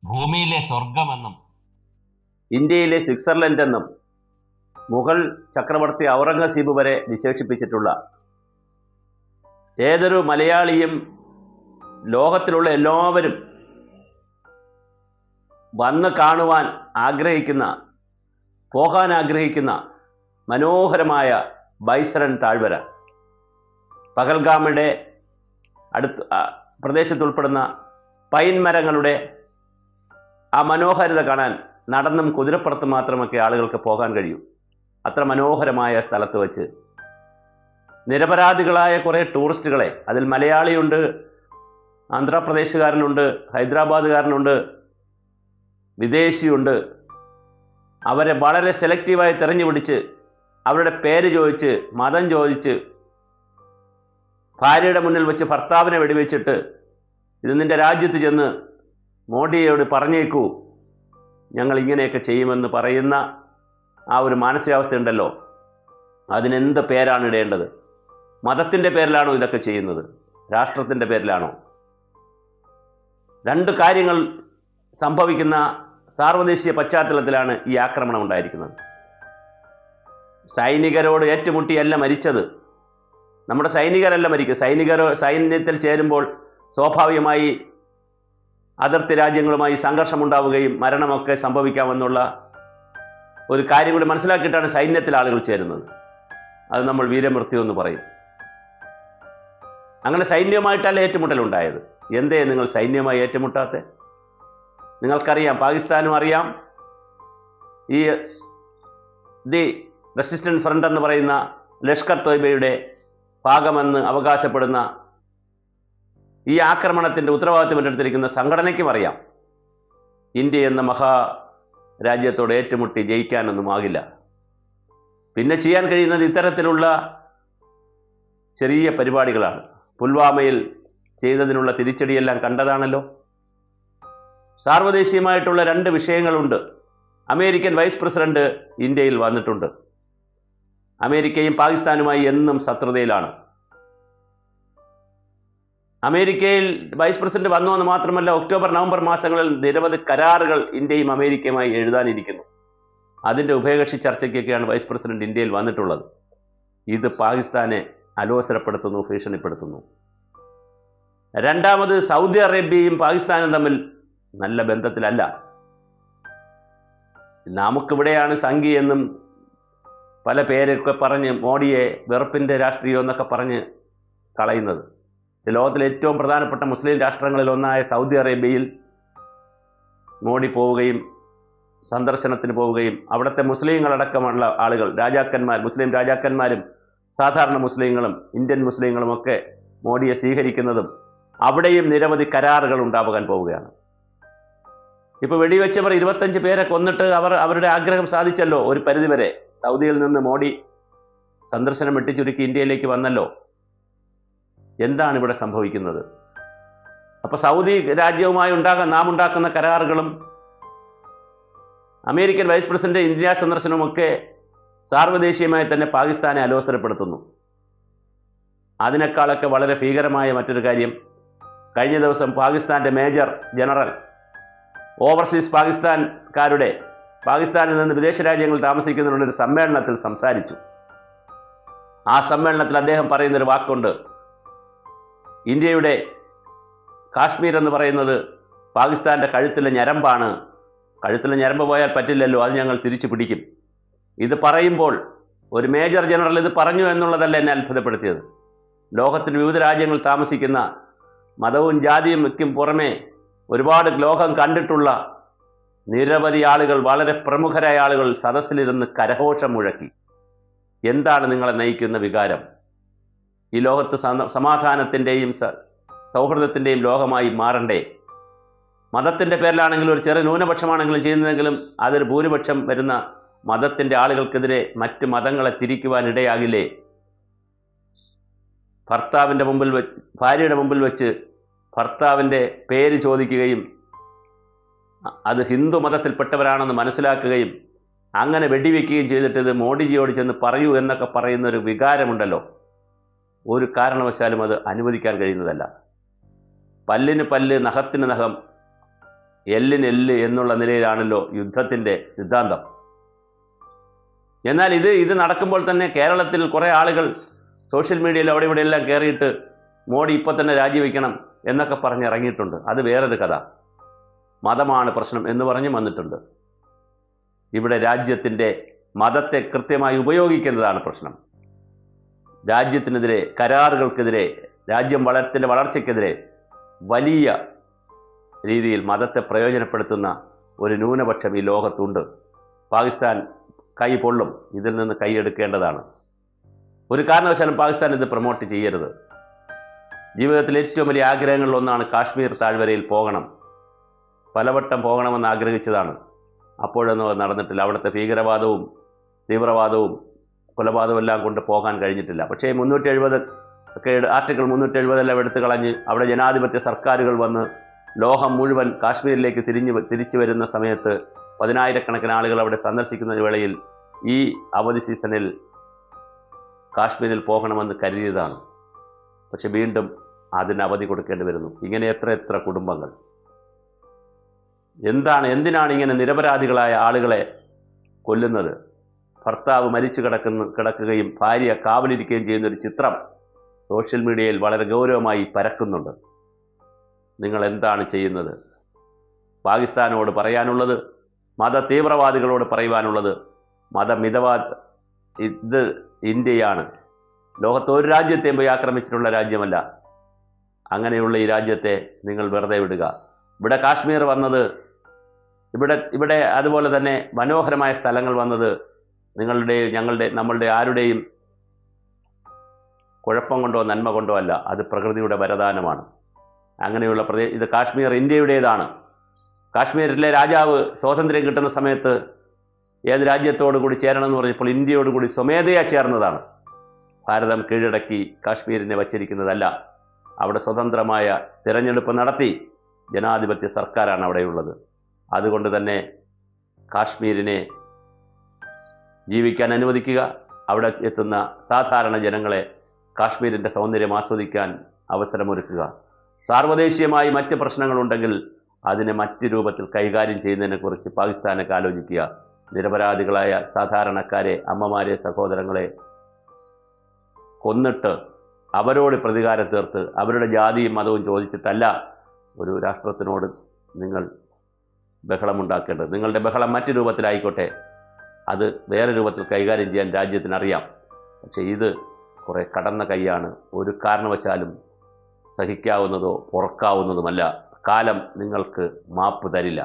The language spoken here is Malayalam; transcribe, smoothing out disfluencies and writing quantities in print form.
ഭൂമിയിലെ സ്വർഗമെന്നും ഇന്ത്യയിലെ സ്വിറ്റ്സർലൻഡ് എന്നും മുഗൾ ചക്രവർത്തി ഔറംഗസീബ് വരെ വിശേഷിപ്പിച്ചിട്ടുള്ള ഏതൊരു മലയാളിയും ലോകത്തിലുള്ള എല്ലാവരും വന്ന് കാണുവാൻ ആഗ്രഹിക്കുന്ന, പോകാൻ ആഗ്രഹിക്കുന്ന മനോഹരമായ ബൈസരൺ താഴ്വര, പഹൽഗാമിൻ്റെ പ്രദേശത്തുൾപ്പെടുന്ന പൈൻ മരങ്ങളുടെ ആ മനോഹാരിത കാണാൻ നടന്നും കുതിരപ്പുറത്തും മാത്രമൊക്കെ ആളുകൾക്ക് പോകാൻ കഴിയൂ. അത്ര മനോഹരമായ സ്ഥലത്ത് വച്ച് നിരപരാധികളായ കുറേ ടൂറിസ്റ്റുകളെ, അതിൽ മലയാളിയുണ്ട്, ആന്ധ്രാപ്രദേശുകാരനുണ്ട്, ഹൈദരാബാദുകാരനുണ്ട്, വിദേശിയുണ്ട്, അവരെ വളരെ സെലക്റ്റീവായി തിരഞ്ഞു പിടിച്ച് അവരുടെ പേര് ചോദിച്ച്, മതം ചോദിച്ച്, ഭാര്യയുടെ മുന്നിൽ വെച്ച് ഭർത്താവിനെ വെടിവെച്ചിട്ട് ഇത് നിൻ്റെ രാജ്യത്ത് ചെന്ന് മോഡിയോട് പറഞ്ഞേക്കൂ, ഞങ്ങൾ ഇങ്ങനെയൊക്കെ ചെയ്യുമെന്ന് പറയുന്ന ആ ഒരു മാനസികാവസ്ഥയുണ്ടല്ലോ, അതിനെന്ത് പേരാണ് ഇടേണ്ടത്? മതത്തിൻ്റെ പേരിലാണോ ഇതൊക്കെ ചെയ്യുന്നത്? രാഷ്ട്രത്തിൻ്റെ പേരിലാണോ? രണ്ട് കാര്യങ്ങൾ സംഭവിക്കുന്ന സാർവദേശീയ പശ്ചാത്തലത്തിലാണ് ഈ ആക്രമണം ഉണ്ടായിരിക്കുന്നത്. സൈനികരോട് ഏറ്റുമുട്ടിയല്ല മരിച്ചത്, നമ്മുടെ സൈനികരല്ല മരിക്കുക. സൈന്യത്തിൽ ചേരുമ്പോൾ സ്വാഭാവികമായി അതിർത്തി രാജ്യങ്ങളുമായി സംഘർഷമുണ്ടാവുകയും മരണമൊക്കെ സംഭവിക്കാമെന്നുള്ള ഒരു കാര്യം കൂടി മനസ്സിലാക്കിയിട്ടാണ് സൈന്യത്തിൽ ആളുകൾ ചേരുന്നത്. അത് നമ്മൾ വീരമൃത്യു എന്ന് പറയും. അങ്ങനെ സൈന്യവുമായിട്ടല്ല ഏറ്റുമുട്ടലുണ്ടായത്. എന്തേ നിങ്ങൾ സൈന്യവുമായി ഏറ്റുമുട്ടാത്തെ? നിങ്ങൾക്കറിയാം, പാകിസ്ഥാനും അറിയാം, ഈ ദി റെസിസ്റ്റൻസ് ഫ്രണ്ട് എന്ന് പറയുന്ന ലഷ്കർ തോയ്ബയുടെ ഭാഗമെന്ന് അവകാശപ്പെടുന്ന ഈ ആക്രമണത്തിൻ്റെ ഉത്തരവാദിത്വം ഏറ്റെടുത്തിരിക്കുന്ന സംഘടനയ്ക്കും അറിയാം, ഇന്ത്യ എന്ന മഹാരാജ്യത്തോട് ഏറ്റുമുട്ടി ജയിക്കാനൊന്നുമാകില്ല. പിന്നെ ചെയ്യാൻ കഴിയുന്നത് ഇത്തരത്തിലുള്ള ചെറിയ പരിപാടികളാണ്. പുൽവാമയിൽ ചെയ്തതിനുള്ള തിരിച്ചടിയെല്ലാം കണ്ടതാണല്ലോ. സാർവദേശീയമായിട്ടുള്ള രണ്ട് വിഷയങ്ങളുണ്ട്. അമേരിക്കൻ വൈസ് പ്രസിഡന്റ് ഇന്ത്യയിൽ വന്നിട്ടുണ്ട്. അമേരിക്കയും പാകിസ്ഥാനുമായി എന്നും ശത്രുതയിലാണ്. അമേരിക്കയിൽ വൈസ് പ്രസിഡന്റ് വന്നു എന്ന് മാത്രമല്ല, ഒക്ടോബർ നവംബർ മാസങ്ങളിൽ നിരവധി കരാറുകൾ ഇന്ത്യയും അമേരിക്കയുമായി എഴുതാനിരിക്കുന്നു. അതിൻ്റെ ഉഭയകക്ഷി ചർച്ചയ്ക്കൊക്കെയാണ് വൈസ് പ്രസിഡന്റ് ഇന്ത്യയിൽ വന്നിട്ടുള്ളത്. ഇത് പാകിസ്ഥാനെ അലോസരപ്പെടുത്തുന്നു, ഭീഷണിപ്പെടുത്തുന്നു. രണ്ടാമത്, സൗദി അറേബ്യയും പാകിസ്ഥാനും തമ്മിൽ നല്ല ബന്ധത്തിലല്ല. നമുക്കിവിടെയാണ് സംഘി എന്നും പല പേരൊക്കെ പറഞ്ഞ് മോഡിയെ വെറുപ്പിൻ്റെ രാഷ്ട്രീയം എന്നൊക്കെ പറഞ്ഞ് കളയുന്നത്. ലോകത്തിലെ ഏറ്റവും പ്രധാനപ്പെട്ട മുസ്ലിം രാഷ്ട്രങ്ങളിൽ ഒന്നായ സൗദി അറേബ്യയിൽ മോഡി പോവുകയും സന്ദർശനത്തിന് പോവുകയും അവിടുത്തെ മുസ്ലിങ്ങളടക്കമുള്ള ആളുകൾ, രാജാക്കന്മാർ, മുസ്ലിം രാജാക്കന്മാരും സാധാരണ മുസ്ലിങ്ങളും ഇന്ത്യൻ മുസ്ലിങ്ങളും ഒക്കെ മോഡിയെ സ്വീകരിക്കുന്നതും അവിടെയും നിരവധി കരാറുകൾ ഉണ്ടാകാൻ പോവുകയാണ്. ഇപ്പോൾ വെടിവെച്ചവർ 25 പേരെ കൊന്നിട്ട് അവരുടെ ആഗ്രഹം സാധിച്ചല്ലോ ഒരു പരിധിവരെ. സൗദിയിൽ നിന്ന് മോഡി സന്ദർശനം വെട്ടിച്ചുരുക്കി ഇന്ത്യയിലേക്ക് വന്നല്ലോ. എന്താണ് ഇവിടെ സംഭവിക്കുന്നത്? അപ്പോൾ സൗദി രാജ്യവുമായി നാം ഉണ്ടാക്കുന്ന കരാറുകളും അമേരിക്കൻ വൈസ് പ്രസിഡന്റ് ഇന്ത്യ സന്ദർശനവുമൊക്കെ സാർവദേശീയമായി തന്നെ പാകിസ്ഥാനെ അലോസരപ്പെടുത്തുന്നു. അതിനേക്കാളൊക്കെ വളരെ ഭീകരമായ മറ്റൊരു കാര്യം, കഴിഞ്ഞ ദിവസം പാകിസ്ഥാൻ്റെ മേജർ ജനറൽ ഓവർസീസ് പാകിസ്ഥാനിൽ നിന്ന് വിദേശ രാജ്യങ്ങളിൽ താമസിക്കുന്നതിനുള്ളൊരു സമ്മേളനത്തിൽ സംസാരിച്ചു. ആ സമ്മേളനത്തിൽ അദ്ദേഹം പറയുന്നൊരു വാക്കുണ്ട്, ഇന്ത്യയുടെ കാശ്മീർ എന്ന് പറയുന്നത് പാകിസ്ഥാൻ്റെ കഴുത്തിലെ ഞരമ്പാണ്. കഴുത്തിലെ ഞരമ്പ് പോയാൽ പറ്റില്ലല്ലോ, അത് ഞങ്ങൾ തിരിച്ചു പിടിക്കും. ഇത് പറയുമ്പോൾ ഒരു മേജർ ജനറൽ ഇത് പറഞ്ഞു എന്നുള്ളതല്ല എന്നെ അത്ഭുതപ്പെടുത്തിയത്. ലോകത്തിന് വിവിധ രാജ്യങ്ങളിൽ താമസിക്കുന്ന മതവും ജാതിയും ഒക്കും പുറമെ ഒരുപാട് ലോകം കണ്ടിട്ടുള്ള നിരവധി ആളുകൾ, വളരെ പ്രമുഖരായ ആളുകൾ സദസ്സിലിരുന്ന് കരഘോഷം മുഴക്കി. എന്താണ് നിങ്ങളെ നയിക്കുന്ന വികാരം? ഈ ലോകത്ത് സമാധാനത്തിൻ്റെയും സൗഹൃദത്തിൻ്റെയും ലോകമായി മാറണ്ടേ? മതത്തിൻ്റെ പേരിലാണെങ്കിലും ഒരു ചെറിയ ന്യൂനപക്ഷമാണെങ്കിലും ചെയ്യുന്നതെങ്കിലും അതൊരു ഭൂരിപക്ഷം വരുന്ന മതത്തിൻ്റെ ആളുകൾക്കെതിരെ മറ്റ് മതങ്ങളെ തിരിക്കുവാൻ ഇടയാകില്ലേ? ഭാര്യയുടെ മുമ്പിൽ വെച്ച് ഭർത്താവിൻ്റെ പേര് ചോദിക്കുകയും അത് ഹിന്ദു മതത്തിൽപ്പെട്ടവരാണെന്ന് മനസ്സിലാക്കുകയും അങ്ങനെ വെടിവെക്കുകയും ചെയ്തിട്ട് ഇത് മോഡിജിയോട് ചെന്ന് പറയൂ എന്നൊക്കെ പറയുന്നൊരു വികാരമുണ്ടല്ലോ, ഒരു കാരണവശാലും അത് അനുവദിക്കാൻ കഴിയുന്നതല്ല. പല്ലിന് പല്ല്, നഖത്തിന് നഖം എല്ലിനെല്ല് എന്നുള്ള നിലയിലാണല്ലോ യുദ്ധത്തിൻ്റെ സിദ്ധാന്തം. എന്നാൽ ഇത് നടക്കുമ്പോൾ തന്നെ കേരളത്തിൽ കുറേ ആളുകൾ സോഷ്യൽ മീഡിയയിൽ അവിടെ ഇവിടെ എല്ലാം കയറിയിട്ട് മോഡി ഇപ്പോൾ തന്നെ രാജിവെക്കണം എന്നൊക്കെ പറഞ്ഞിറങ്ങിയിട്ടുണ്ട്. അത് വേറൊരു കഥ. മതമാണ് പ്രശ്നം എന്ന് പറഞ്ഞ് വന്നിട്ടുണ്ട്. ഇവിടെ രാജ്യത്തിൻ്റെ മതത്തെ കൃത്യമായി ഉപയോഗിക്കുന്നതാണ് പ്രശ്നം. രാജ്യത്തിനെതിരെ, കരാറുകൾക്കെതിരെ, രാജ്യത്തിൻ്റെ വളർച്ചയ്ക്കെതിരെ വലിയ രീതിയിൽ മതത്തെ പ്രയോജനപ്പെടുത്തുന്ന ഒരു ന്യൂനപക്ഷം ഈ ലോകത്തുണ്ട്. പാകിസ്ഥാൻ കൈ പൊള്ളും. ഇതിൽ നിന്ന് കൈയെടുക്കേണ്ടതാണ്. ഒരു കാരണവശാലും പാകിസ്ഥാൻ ഇത് പ്രൊമോട്ട് ചെയ്യരുത്. ജീവിതത്തിൽ ഏറ്റവും വലിയ ആഗ്രഹങ്ങളിലൊന്നാണ് കാശ്മീർ താഴ്വരയിൽ പോകണം. പലവട്ടം പോകണമെന്ന് ആഗ്രഹിച്ചതാണ്. അപ്പോഴൊന്നും അത് നടന്നിട്ടില്ല. അവിടുത്തെ ഭീകരവാദവും തീവ്രവാദവും കൊലപാതകവും എല്ലാം കൊണ്ട് പോകാൻ കഴിഞ്ഞിട്ടില്ല. പക്ഷേ 370 ഒക്കെ ആർട്ടിക്കിൾ 370 എല്ലാം എടുത്തു കളഞ്ഞ് അവിടെ ജനാധിപത്യ സർക്കാരുകൾ വന്ന് ലോകം മുഴുവൻ കാശ്മീരിലേക്ക് തിരിച്ചു വരുന്ന സമയത്ത് 10,000-കണക്കിന് ആളുകൾ അവിടെ സന്ദർശിക്കുന്ന വേളയിൽ ഈ അവധി സീസണിൽ കാശ്മീരിൽ പോകണമെന്ന് കരുതിയതാണ്. പക്ഷെ വീണ്ടും അതിന് അവധി കൊടുക്കേണ്ടി വരുന്നു. ഇങ്ങനെ എത്ര കുടുംബങ്ങൾ. എന്തിനാണ് ഇങ്ങനെ നിരപരാധികളായ ആളുകളെ കൊല്ലുന്നത്? ഭർത്താവ് മരിച്ചു കിടക്കുകയും ഭാര്യ കാവലിരിക്കുകയും ചെയ്യുന്ന ഒരു ചിത്രം സോഷ്യൽ മീഡിയയിൽ വളരെ ഗൗരവമായി പരക്കുന്നുണ്ട്. നിങ്ങൾ എന്താണ് ചെയ്യുന്നത്? പാകിസ്ഥാനോട് പറയാനുള്ളത്, മത തീവ്രവാദികളോട് പറയുവാനുള്ളത്, ഇത് ഇന്ത്യയാണ്. ലോകത്ത് ഒരു രാജ്യത്തെയും പോയി ആക്രമിച്ചിട്ടുള്ള രാജ്യമല്ല. അങ്ങനെയുള്ള ഈ രാജ്യത്തെ നിങ്ങൾ വെറുതെ വിടുക. ഇവിടെ കാശ്മീർ വന്നത്, ഇവിടെ അതുപോലെ തന്നെ മനോഹരമായ സ്ഥലങ്ങൾ വന്നത് നമ്മളുടെ ആരുടെയും കുഴപ്പം കൊണ്ടോ നന്മ കൊണ്ടോ അല്ല. അത് പ്രകൃതിയുടെ വരദാനമാണ്. അങ്ങനെയുള്ള ഇത് കാശ്മീർ ഇന്ത്യയുടേതാണ്. കാശ്മീരിലെ രാജാവ് സ്വാതന്ത്ര്യം കിട്ടുന്ന സമയത്ത് ഏത് രാജ്യത്തോടു കൂടി ചേരണമെന്ന് പറഞ്ഞപ്പോൾ ഇന്ത്യയോടുകൂടി സ്വമേധയാ ചേർന്നതാണ്. ഭാരതം കീഴടക്കി കാശ്മീരിനെ വച്ചിരിക്കുന്നതല്ല. അവിടെ സ്വതന്ത്രമായ തിരഞ്ഞെടുപ്പ് നടത്തി ജനാധിപത്യ സർക്കാരാണ് അവിടെയുള്ളത്. അതുകൊണ്ട് തന്നെ കാശ്മീരിനെ ജീവിക്കാൻ അനുവദിക്കുക. അവിടെ എത്തുന്ന സാധാരണ ജനങ്ങളെ കാശ്മീരിൻ്റെ സൗന്ദര്യം ആസ്വദിക്കാൻ അവസരമൊരുക്കുക. സാർവദേശീയമായി മറ്റ് പ്രശ്നങ്ങളുണ്ടെങ്കിൽ അതിനെ മറ്റ് രൂപത്തിൽ കൈകാര്യം ചെയ്യുന്നതിനെക്കുറിച്ച് പാകിസ്ഥാനൊക്കെ ആലോചിക്കുക. നിരപരാധികളായ സാധാരണക്കാരെ, അമ്മമാരെ, സഹോദരങ്ങളെ കൊന്നിട്ട് അവരോട് പ്രതികാരം തീർത്ത് അവരുടെ ജാതിയും മതവും ചോദിച്ചിട്ടല്ല ഒരു രാഷ്ട്രത്തിനോട് നിങ്ങൾ ബഹളമുണ്ടാക്കേണ്ടത്. നിങ്ങളുടെ ബഹളം മറ്റു രൂപത്തിലായിക്കോട്ടെ, അത് വേറെ രൂപത്തിൽ കൈകാര്യം ചെയ്യാൻ രാജ്യത്തിനറിയാം. പക്ഷേ ഇത് കുറേ കടന്ന കൈയാണ്. ഒരു കാരണവശാലും സഹിക്കാവുന്നതോ പൊറുക്കാവുന്നതുമല്ല. കാലം നിങ്ങൾക്ക് മാപ്പ് തരില്ല.